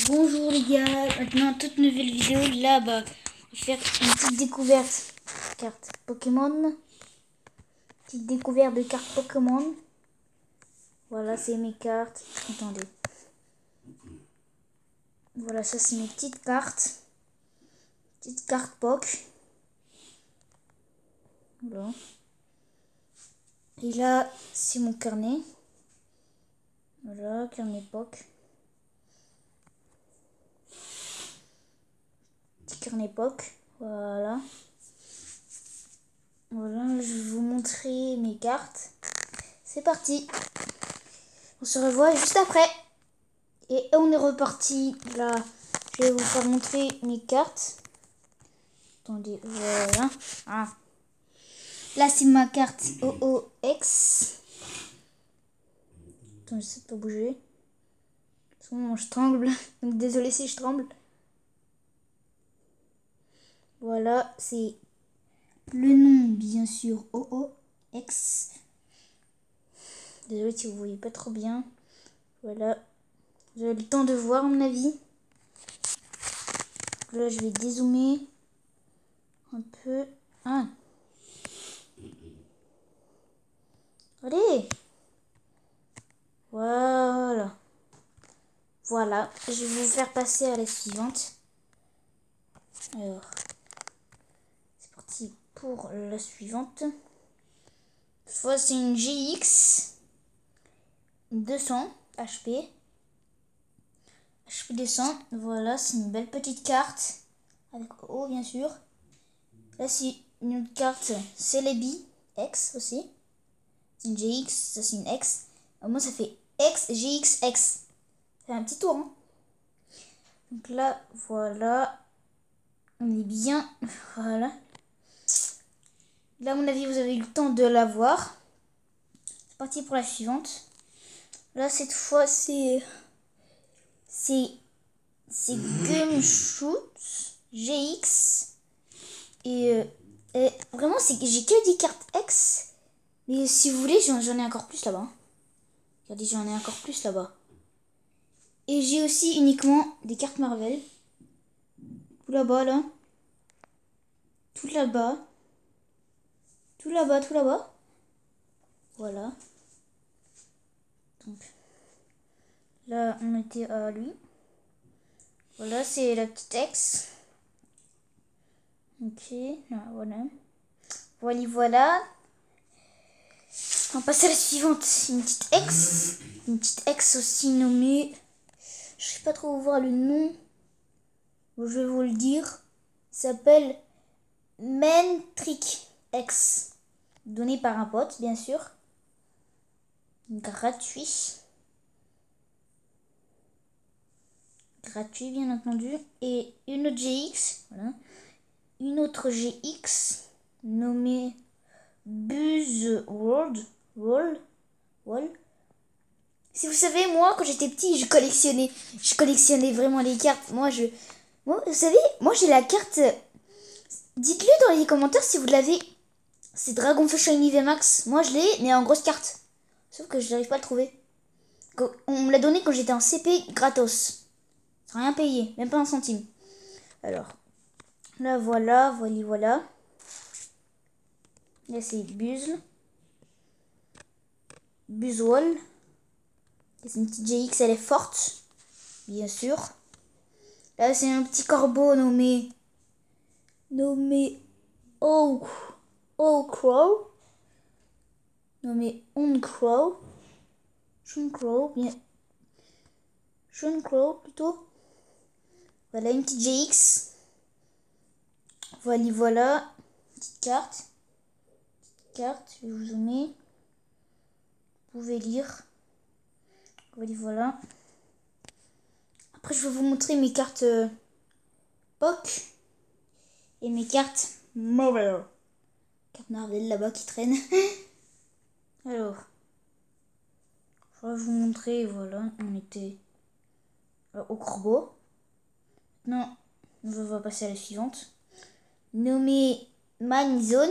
Bonjour les gars, maintenant toute nouvelle vidéo là-bas. On va faire une petite découverte. Carte Pokémon. Petite découverte de cartes Pokémon. Voilà, c'est mes cartes. Attendez. Voilà, ça c'est mes petites cartes. Petites cartes Poké. Voilà. Et là, c'est mon carnet. Voilà, carnet Poké. Carnet Poké, voilà. Voilà, je vais vous montrer mes cartes. C'est parti. On se revoit juste après. Et on est reparti. Là, je vais vous faire montrer mes cartes. Attendez, voilà. Ah. Là, c'est ma carte OOX. Attends, je sais pas bouger. Sinon, je tremble. Donc, désolé si je tremble. Voilà, c'est le nom, bien sûr, OOX. Désolé si vous voyez pas trop bien. Voilà. Vous avez le temps de voir, à mon avis. Là, je vais dézoomer un peu. Ah. Allez. Voilà. Voilà. Je vais vous faire passer à la suivante. Alors. C'est parti pour la suivante. Cette fois, c'est une GX 200 HP. HP 200. Voilà, c'est une belle petite carte. Avec O, bien sûr. Là, c'est une autre carte. Celebi X aussi. C'est une GX, ça c'est une X. Moi, ça fait X, GX, X. C'est un petit tour. Hein. Donc là, voilà. On est bien. Voilà. Là, à mon avis, vous avez eu le temps de la voir. C'est parti pour la suivante. Là, cette fois, c'est Gumshoot GX. Et vraiment, j'ai que 10 cartes X. Mais si vous voulez, j'en ai encore plus là-bas. Regardez, j'en ai encore plus là-bas. Et j'ai aussi uniquement des cartes Marvel. Tout là-bas, là. Tout là-bas. Tout là-bas, tout là-bas. Voilà. Donc, là, on était à lui. Voilà, c'est la petite X. Ok, là, voilà. Voilà, voilà. On passe à la suivante. Une petite X. Une petite X aussi nommée... Je sais pas trop voir le nom. Je vais vous le dire. Il s'appelle Mantrick X. Donné par un pote, bien sûr. Gratuit. Gratuit, bien entendu. Et une autre GX. Voilà. Une autre GX nommée Buzzworld. Wall. Si vous savez, moi, quand j'étais petit, je collectionnais vraiment les cartes. Moi, vous savez, moi, j'ai la carte... Dites-le dans les commentaires si vous l'avez. C'est Dragonfeu Shiny VMAX. Moi, je l'ai, mais en grosse carte. Sauf que je n'arrive pas à le trouver. On me l'a donné quand j'étais en CP gratos. Sans rien payer, même pas un centime. Alors, là, voilà. Là, c'est Buzzwall. C'est une petite GX, elle est forte. Bien sûr. Là, c'est un petit corbeau nommé Owcrow. Nommé Uncrow. Shuncrow plutôt. Voilà une petite GX. Voilà. Petite carte. Je vais vous zoomer. Vous pouvez lire. Voilà. Après, je vais vous montrer mes cartes Poké et mes cartes Marvel. Carte Marvel là-bas qui traîne. Alors, je vais vous montrer. Voilà, on était au corbeau. Maintenant, on va passer à la suivante. Nommée Manzone.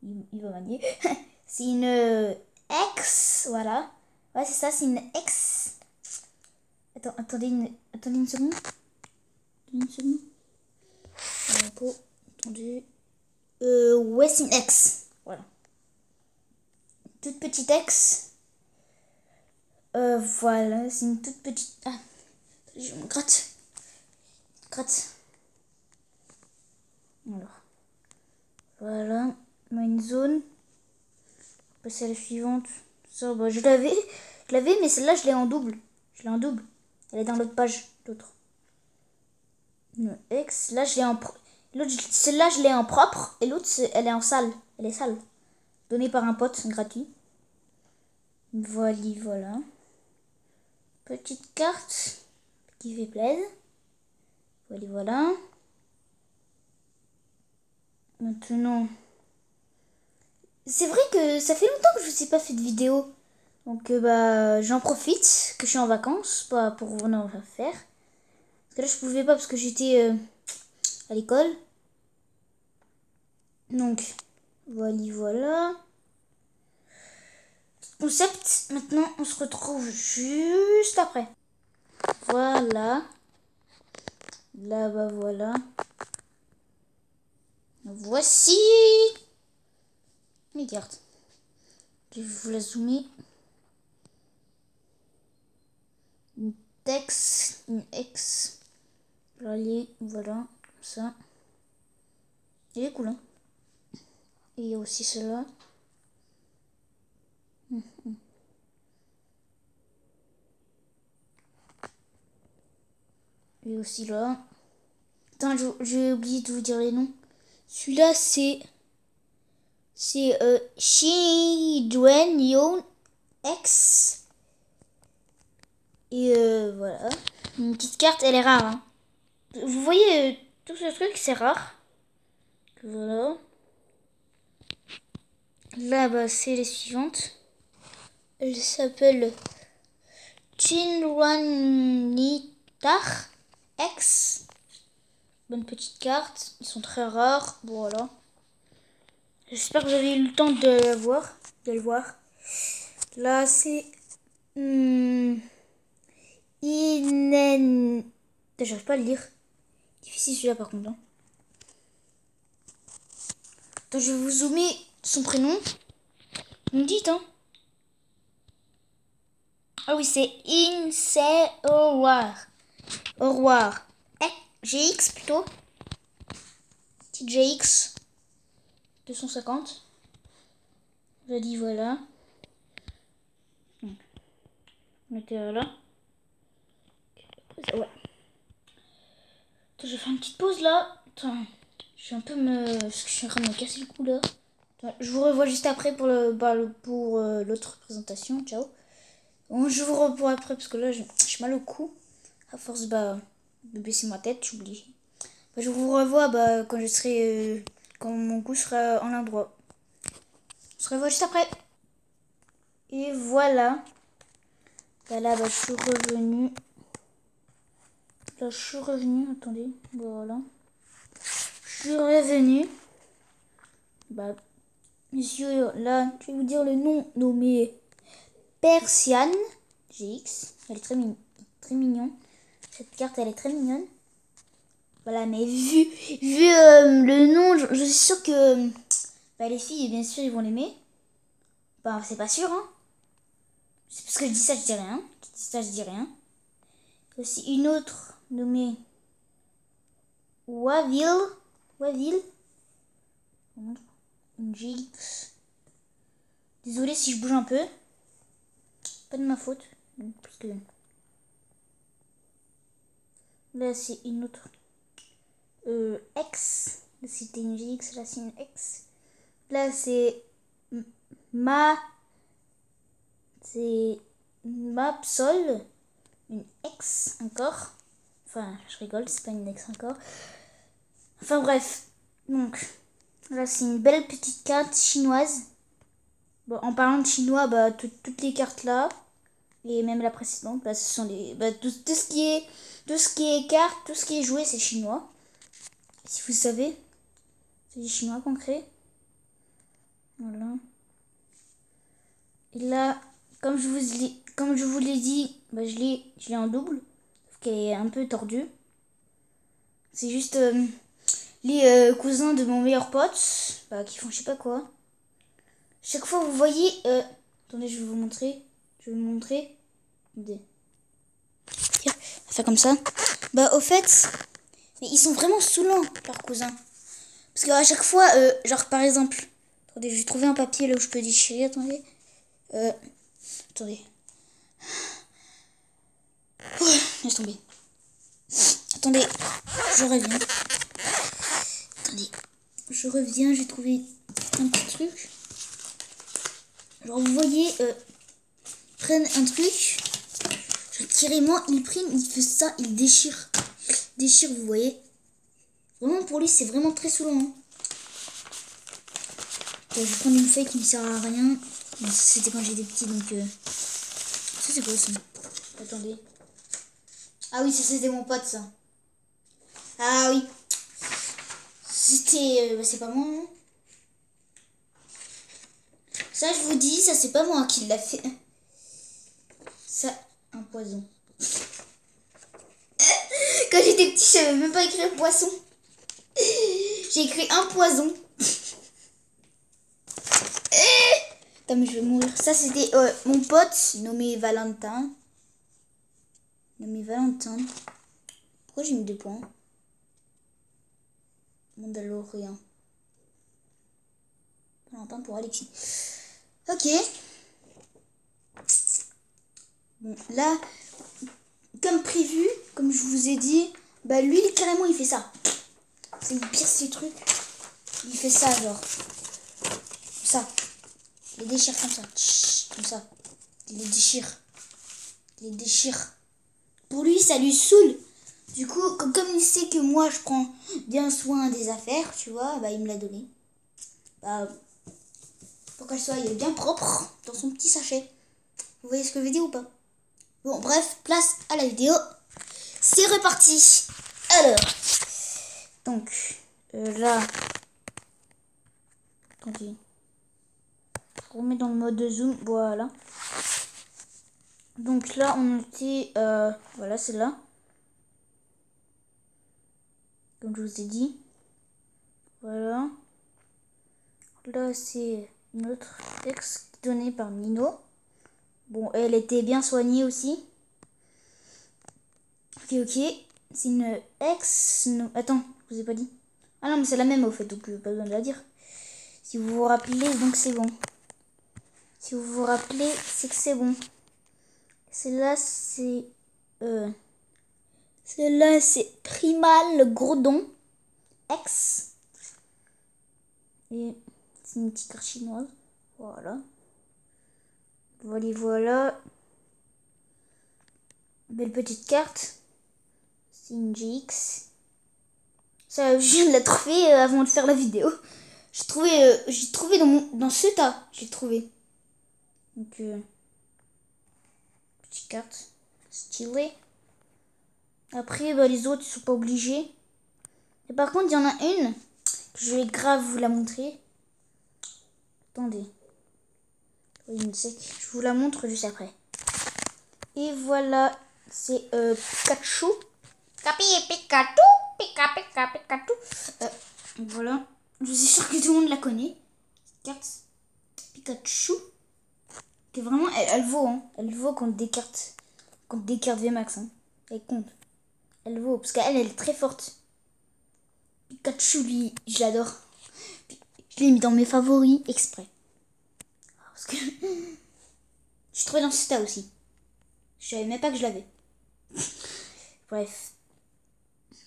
Il va manier. C'est une X. Voilà. Ouais, c'est ça, c'est une X. Attendez une seconde. Attendez. Ouais, c'est une X. Voilà. Toute petite X. Voilà, c'est une toute petite... Ah, je me gratte. Alors. Voilà. Une zone. Passer à la suivante. Ça, bah, je l'avais, mais celle-là, je l'ai en double. Elle est dans l'autre page. L'autre. Une X. Là, je l'ai en... Celle-là, je l'ai en propre. Et l'autre, elle est en sale. Elle est sale. Donnée par un pote, gratuit. Voilà. Petite carte qui fait plaisir. Voilà. Maintenant, c'est vrai que ça fait longtemps que je vous ai pas fait de vidéo. Donc bah j'en profite que je suis en vacances pour venir en faire. Parce que là je pouvais pas parce que j'étais à l'école. Donc voilà. Concept, maintenant on se retrouve juste après. Voilà. Là-bas voilà. Voici mes cartes. Je vais vous la zoomer. Une X, une X. Allez, voilà, comme ça. Il est cool, hein. Et il y a aussi celle-là. Et aussi là. Attends, j'ai oublié de vous dire les noms. Celui-là, c'est Shi Duen Yon X. Et voilà. Une petite carte, elle est rare. Hein. Vous voyez, tout ce truc, c'est rare. Voilà. Là, bah, c'est les suivantes. Elle s'appelle Chinranitar X. Bonne petite carte. Ils sont très rares. Voilà. J'espère que vous avez eu le temps de le voir. Là, c'est Inen. J'arrive pas à le lire. Difficile celui-là par contre. Hein. Attends, je vais vous zoomer son prénom. Vous me dites, hein. Ah oui, c'est Inseowar. Au revoir. GX plutôt. Petit GX. 250. Je dis voilà. Mettez là. Ouais. Attends, je vais faire une petite pause là. Attends, je suis un peu parce que je suis en train de me casser le cou là. Attends, je vous revois juste après pour l'autre présentation. Ciao. Bon, je vous revois après parce que là j'ai mal au cou. À force de baisser ma tête, j'oublie. Bah, je vous revois quand je serai quand mon cou sera en endroit. On se revoit juste après. Et voilà. Bah là, je suis revenu. Là, je suis revenu. Attendez. Voilà. Je suis revenu. Bah, monsieur, là, je vais vous dire le nom nommé Persiane GX. Elle est très mignonne. Cette carte, elle est très mignonne. Voilà, mais vu le nom, je suis sûre que les filles, bien sûr, ils vont l'aimer. Bah, c'est pas sûr, hein. C'est parce que je dis ça, je dis rien. Je dis rien. Il y a aussi une autre nommée Wavil. Une GX. Désolée si je bouge un peu. Pas de ma faute. Parce que... Là, c'est une autre X. Là, c'était une GX. Là, c'est une X. Là, c'est c'est Mapsol. Une X encore. Enfin, je rigole, c'est pas une X encore. Enfin, bref. Donc, là, c'est une belle petite carte chinoise. Bon, en parlant de chinois, toutes les cartes là, et même la précédente, ce sont les, tout ce qui est cartes, tout ce qui est joué, c'est chinois. Si vous savez, c'est des chinois concrets. Voilà. Et là, comme je vous l'ai dit, je l'ai en double. qu'elle est un peu tordue. C'est juste les cousins de mon meilleur pote, qui font je sais pas quoi. Chaque fois, vous voyez... attendez, je vais vous montrer. Attendez. Tiens, on va faire comme ça. Au fait, mais ils sont vraiment saoulants, leurs cousins. Parce qu'à chaque fois, genre par exemple... Attendez, j'ai trouvé un papier là où je peux déchirer, attendez. Attendez. Oh, laisse tomber. Attendez, je reviens. Attendez, je reviens, j'ai trouvé un petit truc. Genre vous voyez, prennent un truc, genre carrément ils prennent, ils font ça, ils déchirent. Déchirent, vous voyez. Vraiment pour lui c'est vraiment très saoulant. Hein. Je vais prendre une feuille qui ne sert à rien. C'était quand j'étais petit donc... Ça c'est quoi ça? Attendez. Ah oui, ça c'était mon pote ça. Ah oui. C'était... c'est pas moi. Hein. Ça je vous dis, ça c'est pas moi qui l'a fait. Ça, un poison. Quand j'étais petit, je savais même pas écrire poisson. J'ai écrit un poison. Attends, mais je vais mourir. Ça c'était mon pote nommé Valentin. Pourquoi j'ai mis 2 points? Mandalorien. Valentin pour Alexis. Ok. Bon, là, comme prévu, comme je vous ai dit, lui, carrément, il fait ça. C'est le pire, ces trucs. Il fait ça, genre. Ça. Il les déchire comme ça. Comme ça. Il les déchire. Pour lui, ça lui saoule. Du coup, comme il sait que moi, je prends bien soin des affaires, tu vois, il me l'a donné. Pour qu'elle soit bien propre dans son petit sachet. Vous voyez ce que je veux dire ou pas? Bon, bref, place à la vidéo. C'est reparti. Alors, donc, là, attendez, je remets dans le mode de zoom, voilà. Donc là, on était, voilà, c'est là. Comme je vous ai dit. Voilà. Là, c'est notre ex donné par Nino. Bon, elle était bien soignée aussi. Ok. C'est une ex... Non, attends, je vous ai pas dit. Ah non, mais c'est la même au fait, donc pas besoin de la dire. Si vous vous rappelez, donc c'est bon. Si vous vous rappelez, c'est que c'est bon. Celle-là, c'est... Celle-là, c'est Primal Grodon. Ex. Et c'est une petite carte chinoise. Voilà. Voilà. Belle petite carte. C'est une GX. Ça, je viens de la trouver avant de faire la vidéo. J'ai trouvé dans ce tas. J'ai trouvé. Donc, petite carte. Stylée. Après, les autres, ils sont pas obligés. Et par contre, il y en a une que je vais grave vous la montrer. Attendez. Une sec. Je vous la montre juste après. Et voilà, c'est Pikachu. Pikachu. Voilà. Je suis sûre que tout le monde la connaît. Carte Pikachu. Que vraiment, elle vaut. Hein. Elle vaut contre des cartes. Contre des cartes VMAX. Hein. Elle compte. Elle vaut. Parce qu'elle est très forte. Pikachu, lui, je l'adore. Je l'ai mis dans mes favoris exprès. Parce que je trouvais dans ce tas aussi. Je savais même pas que je l'avais. Bref.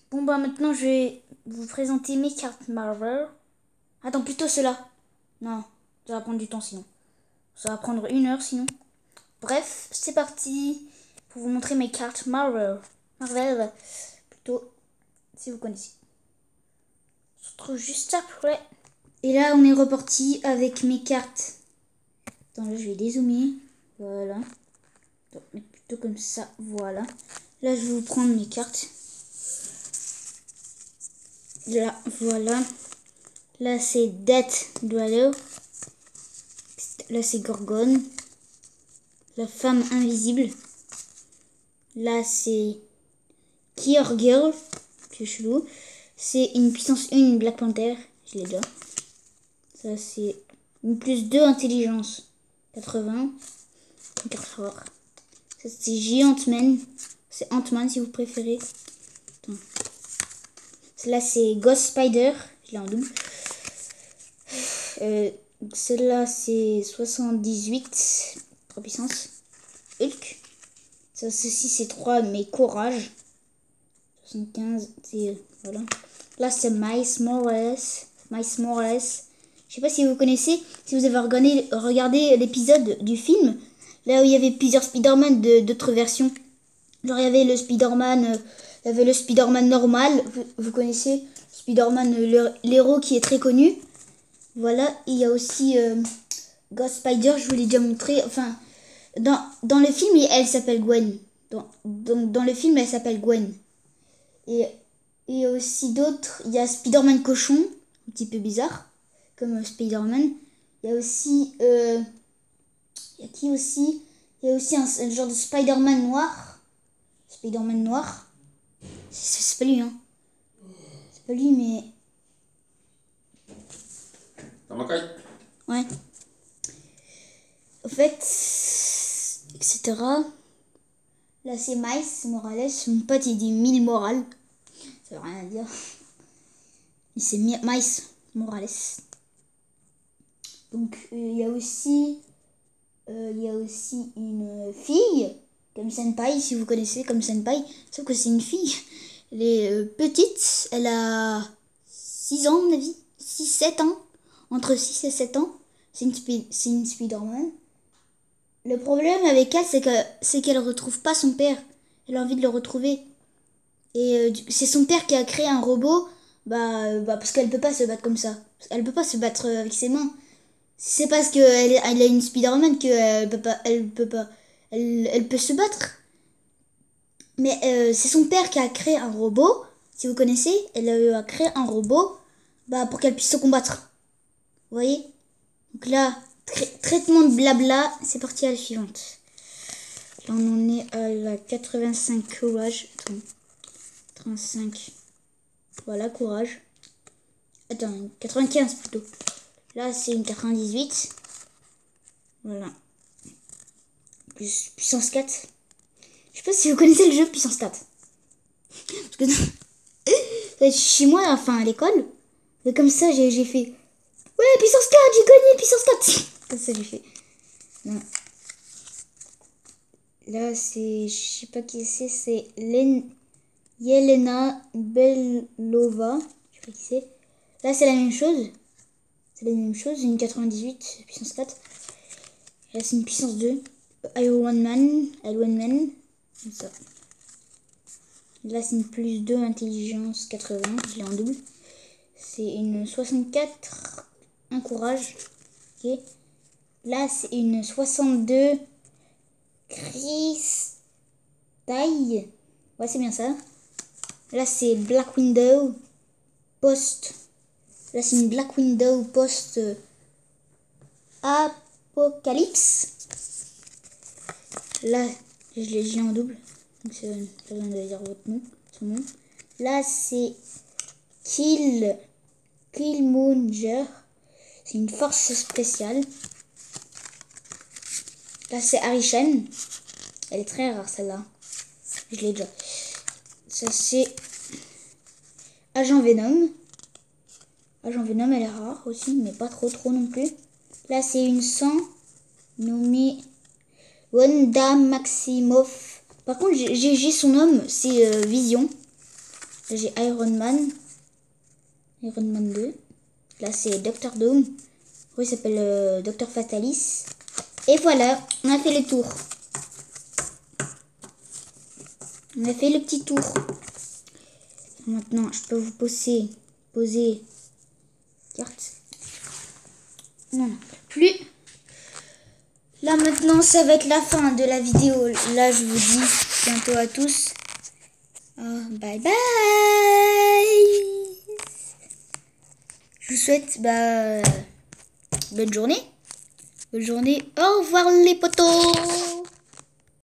Bon maintenant je vais vous présenter mes cartes Marvel. Attends, plutôt cela. Non, ça va prendre du temps sinon. Ça va prendre 1 heure sinon. Bref, c'est parti pour vous montrer mes cartes Marvel. Plutôt, si vous connaissez. On se retrouve juste après. Et là, on est reparti avec mes cartes. Attends, là, je vais dézoomer. Voilà. Donc, plutôt comme ça, voilà. Là, je vais vous prendre mes cartes. Là, voilà. Là, c'est Death Dweller. Là, c'est Gorgone. La femme invisible. Là, c'est Gear Girl, c'est chelou. C'est une puissance 1 Black Panther, je l'ai déjà. Ça c'est une plus 2 intelligence, 80. Carte rare. Ça c'est Giant-Man, c'est Ant-Man si vous préférez. Attends. Celle-là c'est Ghost Spider, je l'ai en double. Celle-là c'est 78, 3 puissance. Hulk. Ça ceci c'est 3 mais courage. 75, c'est voilà. Là c'est Miles Morales. Je sais pas si vous connaissez, si vous avez regardé l'épisode du film, là où il y avait plusieurs Spider-Man d'autres versions. Genre il y avait le Spider-Man, normal, vous connaissez Spider-Man, l'héros qui est très connu. Voilà, il y a aussi Ghost Spider, je vous l'ai déjà montré. Enfin, dans le film, elle s'appelle Gwen. Dans le film, elle s'appelle Gwen. Et il y a aussi d'autres. Il y a Spider-Man cochon, un petit peu bizarre, comme Spider-Man. Il y a aussi... il y a qui aussi? Il y a aussi un genre de Spider-Man noir. Spider-Man noir. C'est pas lui, hein. C'est pas lui, mais... Ouais. En fait, etc. Là, c'est Miles Morales. Mon pote, il dit 1000 morales. Ça veut rien dire. C'est Miles Morales. Donc, il y a aussi une fille, comme Senpai, si vous connaissez, comme Senpai. Sauf que c'est une fille. Elle est petite. Elle a 6 ans, à mon avis. 6-7 ans. Entre 6 et 7 ans. C'est une Spider-Man. Le problème avec elle, c'est qu'elle retrouve pas son père. Elle a envie de le retrouver. Et c'est son père qui a créé un robot, parce qu'elle peut pas se battre comme ça. Elle peut pas se battre avec ses mains. C'est parce qu'elle a une Spider-Man qu'elle elle peut se battre. Mais c'est son père qui a créé un robot. Si vous connaissez, elle a créé un robot pour qu'elle puisse se combattre. Vous voyez? Donc là, traitement de blabla, c'est parti à la suivante. Là, on en est à la 85 courage. Attends, 35. Voilà, courage. Attends, 95 plutôt. Là, c'est une 98. Voilà. Puissance 4. Je sais pas si vous connaissez le jeu Puissance 4. Parce que chez moi, enfin à l'école, comme ça, j'ai fait... Ouais, puissance 4, j'ai gagné, puissance 4. Comme ça, j'ai fait. Non. Là, c'est... Je sais pas qui c'est Yelena Belova. Je sais pas qui c'est. Là, c'est la même chose. C'est la même chose, une 98, puissance 4. Là, c'est une puissance 2. Iron Man. Comme ça. Là, c'est une plus 2, intelligence 80. Je l'ai en double. C'est une 64. Un courage. Ok. Là, c'est une 62. Chris taille. Ouais, c'est bien ça. Là, c'est Black Widow post. Là, c'est une Black Widow post apocalypse. Là, je l'ai en double. Donc, c'est pas besoin de dire votre nom, son nom. Là, c'est Killmonger. C'est une force spéciale. Là, c'est Arishan. Elle est très rare, celle-là. Je l'ai déjà. Ça, c'est Agent Venom. Agent Venom, elle est rare aussi, mais pas trop non plus. Là, c'est une 100 nommée Wanda Maximoff. Par contre, j'ai son nom, c'est Vision. Là, j'ai Iron Man 2. Là, c'est Doctor Doom. Oui, il s'appelle Docteur Fatalis. Et voilà, on a fait le tour. On a fait le petit tour. Maintenant, je peux vous poser carte. Non, plus. Là, maintenant, ça va être la fin de la vidéo. Là, je vous dis bientôt à tous. Bye bye. Je vous souhaite bonne journée. Bonne journée. Au revoir les potos.